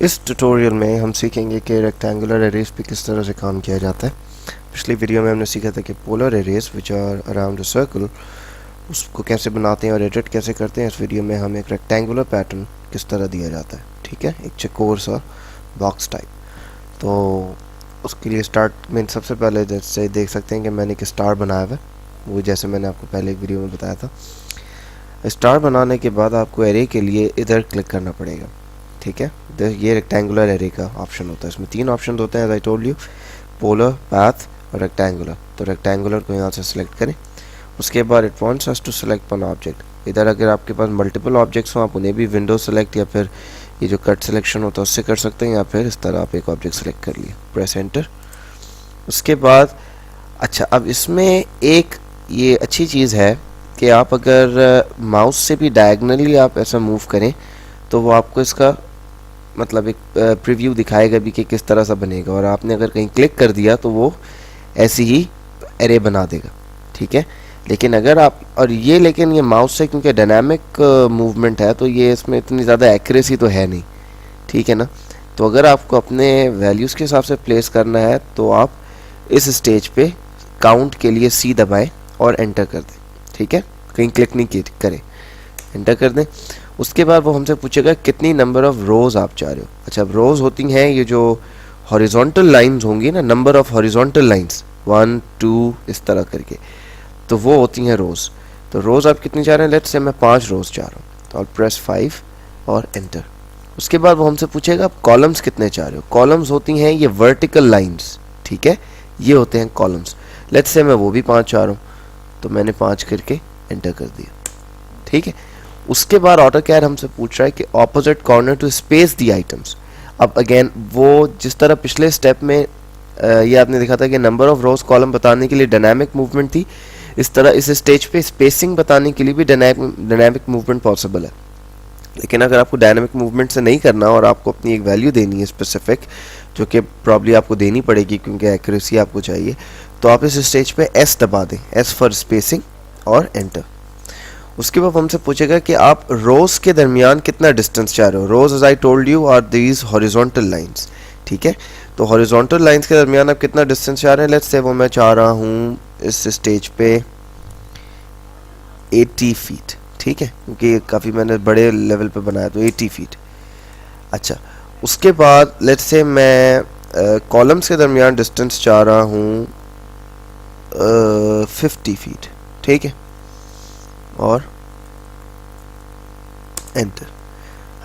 इस ट्यूटोरियल में हम सीखेंगे कि रेक्टेंगुलर एरेज पे किस तरह से काम किया जाता है। पिछली वीडियो में हमने सीखा था कि polar arrays which are around a circle उसको कैसे बनाते हैं और एडिट कैसे करते हैं। इस वीडियो में हम एक रेक्टेंगुलर पैटर्न किस तरह दिया जाता है, ठीक है, एक चकोर सा बॉक्स टाइप। तो उसके लिए स्टार्ट में सबसे पहले जैसे देख सकते हैं कि मैंने एक स्टार बनाया हुआ है, वो जैसे मैंने आपको पहले एक वीडियो में बताया था। स्टार बनाने के बाद आपको एरे के लिए इधर क्लिक करना पड़ेगा, ठीक है। ये रेक्टेंगुलर एरे का ऑप्शन होता है, इसमें 3 ऑप्शन होते हैं as I told you, polar, path और रेक्टेंगुलर। तो रेक्टेंगुलर को यहाँ से सिलेक्ट करें। उसके बाद it wants us to select one object. इधर अगर आपके पास मल्टीपल ऑब्जेक्ट्स हो आप उन्हें भी विंडो सेलेक्ट या फिर ये जो कट सिलेक्शन होता है उससे कर सकते हैं, या फिर इस तरह आप एक ऑब्जेक्ट सेलेक्ट कर लिए, प्रेस एंटर। उसके बाद अच्छा, अब इसमें एक ये अच्छी चीज़ है कि आप अगर माउस से भी डायगनली आप ऐसा मूव करें तो वो आपको इसका मतलब एक प्रीव्यू दिखाएगा भी कि किस तरह सा बनेगा, और आपने अगर कहीं क्लिक कर दिया तो वो ऐसी ही एरे बना देगा, ठीक है। लेकिन अगर आप लेकिन ये माउस से क्योंकि डायनामिक मूवमेंट है तो ये इसमें इतनी ज़्यादा एक्यूरेसी तो है नहीं, ठीक है ना। तो अगर आपको अपने वैल्यूज़ के हिसाब से प्लेस करना है तो आप इस स्टेज पे काउंट के लिए सी दबाएं और एंटर कर दें, ठीक है, कहीं क्लिक नहीं करें, एंटर कर दें। उसके बाद वो हमसे पूछेगा कितनी नंबर ऑफ रोज़ आप चाह रहे हो। अच्छा, अब रोज़ होती हैं ये जो हॉरिजॉन्टल लाइंस होंगी ना, नंबर ऑफ हॉरिजॉन्टल लाइंस 1 2 इस तरह करके, तो वो होती हैं रोज़। तो रोज़ आप कितनी चाह रहे हैं, लेट्स से मैं 5 रोज़ चाह रहा हूँ, तो प्रेस 5 और एंटर। उसके बाद वो हमसे पूछेगा आप कॉलम्स कितने चाह रहे हो। कॉलम्स होती हैं ये वर्टिकल लाइंस, ठीक है, ये होते हैं कॉलम्स। लेट्स से मैं वो भी 5 चाह रहा हूँ, तो मैंने 5 करके एंटर कर दिया, ठीक है। उसके बाद ऑटोकैड हमसे पूछ रहा है कि opposite corner to space the items. अब अगेन वो जिस तरह पिछले स्टेप में ये आपने देखा था कि नंबर ऑफ रोज कॉलम बताने के लिए डायनामिक मूवमेंट थी, इस तरह इस स्टेज पे स्पेसिंग बताने के लिए भी डायनामिक मूवमेंट पॉसिबल है। लेकिन अगर आपको डायनामिक मूवमेंट से नहीं करना और आपको अपनी एक वैल्यू देनी है स्पेसिफिक, जो कि प्रॉब्ली आपको देनी पड़ेगी क्योंकि एक्यूरेसी आपको चाहिए, तो आप इस स्टेज पे एस दबा दें, एस फॉर स्पेसिंग, और एंटर। उसके बाद हमसे पूछेगा कि आप रोज के दरमियान कितना डिस्टेंस चाह रहे हो। रोज as I told you are these horizontal lines, ठीक है। तो हॉरिजॉन्टल लाइंस के दरमियान आप कितना डिस्टेंस चाह रहे हैं। लेट्स से वो मैं चाह रहा हूँ इस स्टेज पे 80 फीट, ठीक है, क्योंकि काफ़ी मैंने बड़े लेवल पे बनाया तो 80 फीट। अच्छा, उसके बाद लेट्स से मैं कॉलम्स के दरमियान डिस्टेंस चाह रहा हूँ 50 फीट, ठीक है, और एंटर।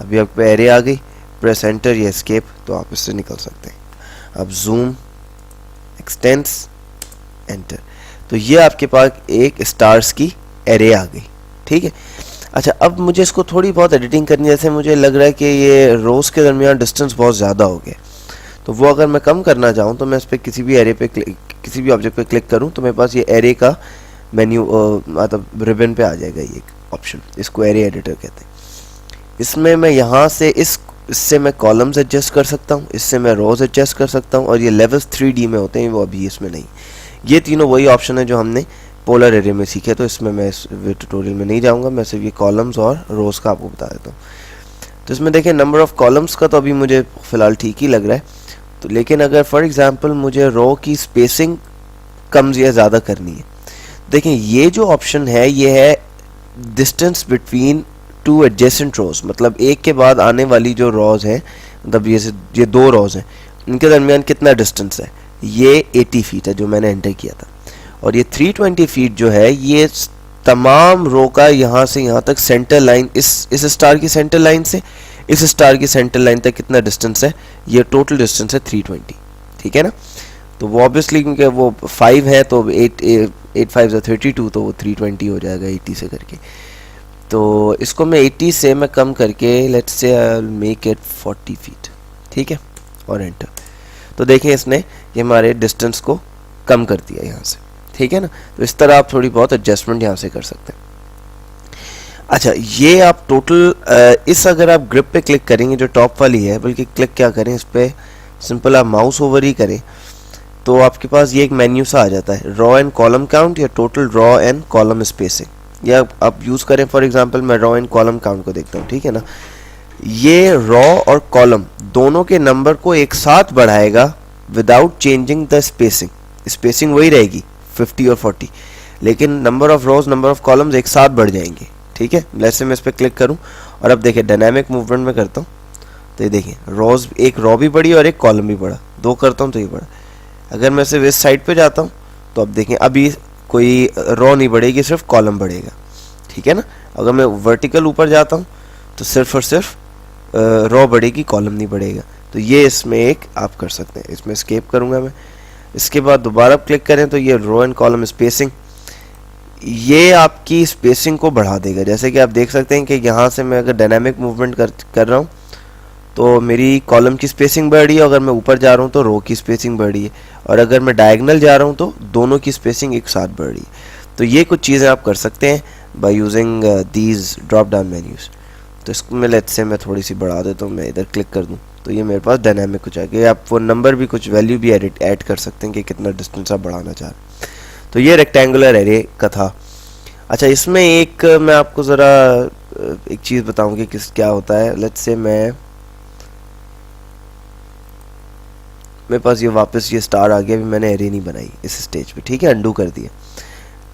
अभी आपको एरे आ गई, प्रेस एंटर या एस्केप, तो आप इससे निकल सकते हैं। अब जूम, एक्सटेंस, एंटर, तो ये आपके पास एक स्टार्स की एरे आ गई, ठीक है। अच्छा, अब मुझे इसको थोड़ी बहुत एडिटिंग करनी है। जैसे मुझे लग रहा है कि ये रोज के दरमियान डिस्टेंस बहुत ज़्यादा हो गया, तो वो अगर मैं कम करना चाहूँ तो मैं इस पर किसी भी एरे पे किसी भी ऑब्जेक्ट पे क्लिक करूँ तो मेरे पास ये एरे का मेन्यू मतलब रिबन पे आ जाएगा ये एक ऑप्शन, इसको एरे एडिटर कहते हैं। इसमें मैं यहाँ से इससे मैं कॉलम्स एडजस्ट कर सकता हूँ, इससे मैं रोज एडजस्ट कर सकता हूँ, और ये लेवल्स 3D में होते हैं, वो अभी इसमें नहीं। ये तीनों वही ऑप्शन है जो हमने पोलर एरे में सीखे, तो इसमें मैं इस ट्यूटोरियल में नहीं जाऊँगा, मैं सिर्फ ये कॉलम्स और रोज का आपको बता देता हूँ। तो इसमें देखिए नंबर ऑफ कॉलम्स का तो अभी मुझे फ़िलहाल ठीक ही लग रहा है, तो लेकिन अगर फॉर एग्जांपल मुझे रो की स्पेसिंग कम या ज़्यादा करनी है, देखिए ये जो ऑप्शन है ये है डिस्टेंस बिटवीन 2 एडजेसेंट रोज, मतलब एक के बाद आने वाली जो रोज हैं, मतलब ये 2 रोज हैं, इनके दरमियान कितना डिस्टेंस है। ये 80 फीट है जो मैंने एंटर किया था, और ये 320 फीट जो है ये तमाम रो का यहाँ से यहाँ तक सेंटर लाइन, इस स्टार की सेंटर लाइन से इस स्टार की सेंटर लाइन तक कितना डिस्टेंस है, ये टोटल डिस्टेंस है 320, ठीक है ना। तो वो ऑब्वियसली क्योंकि वो 5 है तो 8 5 32, तो वो 320 हो जाएगा 80 से करके। तो इसको मैं 80 से मैं कम करके let's say I will make it 40 feet, ठीक है, और एंटर। तो देखें इसने ये हमारे डिस्टेंस को कम कर दिया यहाँ से, ठीक है ना। तो इस तरह आप थोड़ी बहुत एडजस्टमेंट यहाँ से कर सकते हैं। अच्छा, ये आप टोटल इस अगर आप ग्रिप पे क्लिक करेंगे जो टॉप वाली है, बल्कि क्लिक क्या करें इस पर सिंपल आप माउस ओवर ही करें तो आपके पास ये एक मेन्यू सा आ जाता है, रॉ एंड कॉलम काउंट या total raw and column spacing, या आप यूज़ करें फॉर एग्जांपल मैं रॉ एंड कॉलम काउंट को देखता हूँ, ठीक है ना। ये रॉ और कॉलम दोनों के नंबर को एक साथ बढ़ाएगा without changing the spacing. Spacing वही रहेगी 50 और 40, लेकिन number of rose number of columns एक साथ बढ़ जाएंगे। ठीक है, जैसे मैं इस पर क्लिक करूं और अब देखिए डायनामिक मूवमेंट में करता हूं तो ये देखिए रोज, एक रो भी बढ़ी और एक कॉलम भी बढ़ा, दो करता हूं तो ये बढ़ा। अगर मैं सिर्फ इस साइड पे जाता हूं तो अब देखें अभी कोई रो नहीं बढ़ेगी, सिर्फ कॉलम बढ़ेगा। ठीक है ना। अगर मैं वर्टिकल ऊपर जाता हूं तो सिर्फ और सिर्फ रो बढ़ेगी, कॉलम नहीं बढ़ेगा। तो ये इसमें एक आप कर सकते हैं। इसमें स्केप करूंगा मैं, इसके बाद दोबारा क्लिक करें तो ये रो एंड कॉलम स्पेसिंग, ये आपकी स्पेसिंग को बढ़ा देगा। जैसे कि आप देख सकते हैं कि यहाँ से मैं अगर डायनामिक मूवमेंट कर रहा हूँ तो मेरी कॉलम की स्पेसिंग बढ़ रही है, अगर मैं ऊपर जा रहा हूँ तो रो की स्पेसिंग बढ़ रही है, और अगर मैं डायगोनल जा रहा हूँ तो दोनों की स्पेसिंग एक साथ बढ़ रही है। तो ये कुछ चीज़ें आप कर सकते हैं by using these drop down menus. तो इसमें लेट्स से मैं थोड़ी सी बढ़ा देता हूँ, मैं इधर क्लिक कर दूँ तो ये मेरे पास डायनामिक हो जाएगा। आप वो नंबर भी कुछ वैल्यू भी ऐड कर सकते हैं कि कितना डिस्टेंस आप बढ़ाना चाह रहे हैं। तो ये रेक्टेंगुलर एरे का था। अच्छा, इसमें एक मैं आपको ज़रा एक चीज़ बताऊँ कि क्या होता है। लेट्स से मेरे पास ये वापस ये स्टार आ गया, अभी मैंने एरे नहीं बनाई इस स्टेज पे। ठीक है, अंडू कर दिया।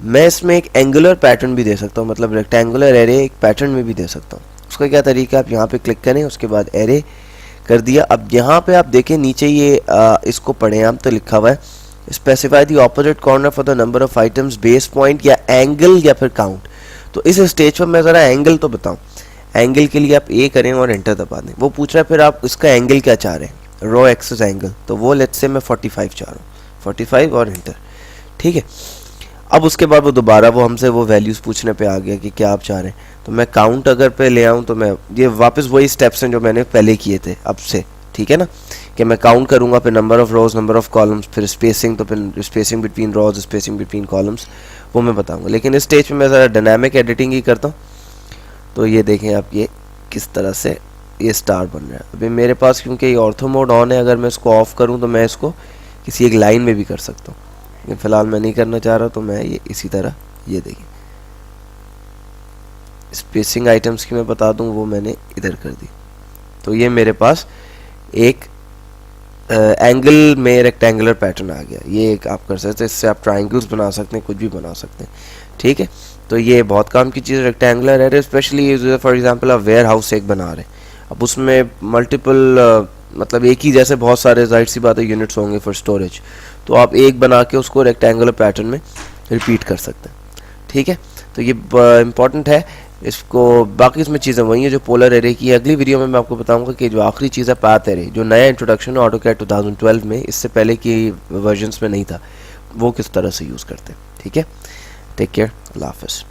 मैं इसमें एक एंगुलर पैटर्न भी दे सकता हूँ, मतलब रेक्टेंगुलर एरे एक पैटर्न में भी दे सकता हूँ। उसका क्या तरीका है, आप यहाँ पे क्लिक करें, उसके बाद एरे कर दिया। अब यहाँ पे आप देखें नीचे ये इसको पढ़ें आप, तो लिखा हुआ है specify the opposite corner for the number of items, base point या एंगल या फिर काउंट। तो इस स्टेज पर मैं ज़रा एंगल तो बताऊँ। एंगल के लिए आप ए करें और एंटर दबा दें। वो पूछ रहा है फिर आप इसका एंगल क्या चाह रहे हैं, रो एक्सिस एंगल, तो वो लेट्स से मैं 45 चाह रहा हूँ, 45 और एंटर। ठीक है, अब उसके बाद वो दोबारा वो हमसे वो वैल्यूज़ पूछने पे आ गया कि क्या आप चाह रहे हैं। तो मैं काउंट अगर पे ले आऊँ तो मैं ये वापस वही स्टेप्स हैं जो मैंने पहले किए थे अब से। ठीक है ना, कि मैं काउंट करूँगा, फिर number of rose number of columns, फिर स्पेसिंग, तो फिर स्पेसिंग बिटवीन रोज स्पेसिंग बिटवीन कॉलम्स, वो मैं बताऊँगा। लेकिन इस स्टेज पे मैं ज़रा डायनामिक एडिटिंग ही करता हूँ। तो ये देखें आप, ये किस तरह से ये स्टार बन रहा है। अभी मेरे पास क्योंकि ये ऑर्थो मोड ऑन है, अगर मैं इसको ऑफ करूँ तो मैं इसको किसी एक लाइन में भी कर सकता हूँ, लेकिन फ़िलहाल मैं नहीं करना चाह रहा। तो मैं ये इसी तरह, ये देखिए स्पेसिंग आइटम्स की मैं बता दूँ, वो मैंने इधर कर दी। तो ये मेरे पास एक एंगल में रेक्टेंगुलर पैटर्न आ गया। ये एक आप कर सकते हैं, इससे आप ट्राइंगल्स बना सकते हैं, कुछ भी बना सकते हैं। ठीक है, तो ये बहुत काम की चीज़ रेक्टेंगुलर है। स्पेशली फॉर एग्जांपल आप वेयर हाउस एक बना रहे हैं, अब उसमें मल्टीपल मतलब एक ही जैसे बहुत सारे जाहिर सी बात है यूनिट्स होंगे फॉर स्टोरेज, तो आप एक बना के उसको रेक्टेंगुलर पैटर्न में रिपीट कर सकते हैं। ठीक है, तो ये इम्पॉर्टेंट है इसको। बाकी इसमें चीज़ें वही है जो पोलर एरे की है। अगली वीडियो में मैं आपको बताऊंगा कि जो आखिरी चीज़ है पाथ एरे, जो नया इंट्रोडक्शन है ऑटोकैड 2012 में, इससे पहले की वर्जन्स में नहीं था, वो किस तरह से यूज़ करते हैं। ठीक है, टेक केयर, अल्लाह हाफ़िज़।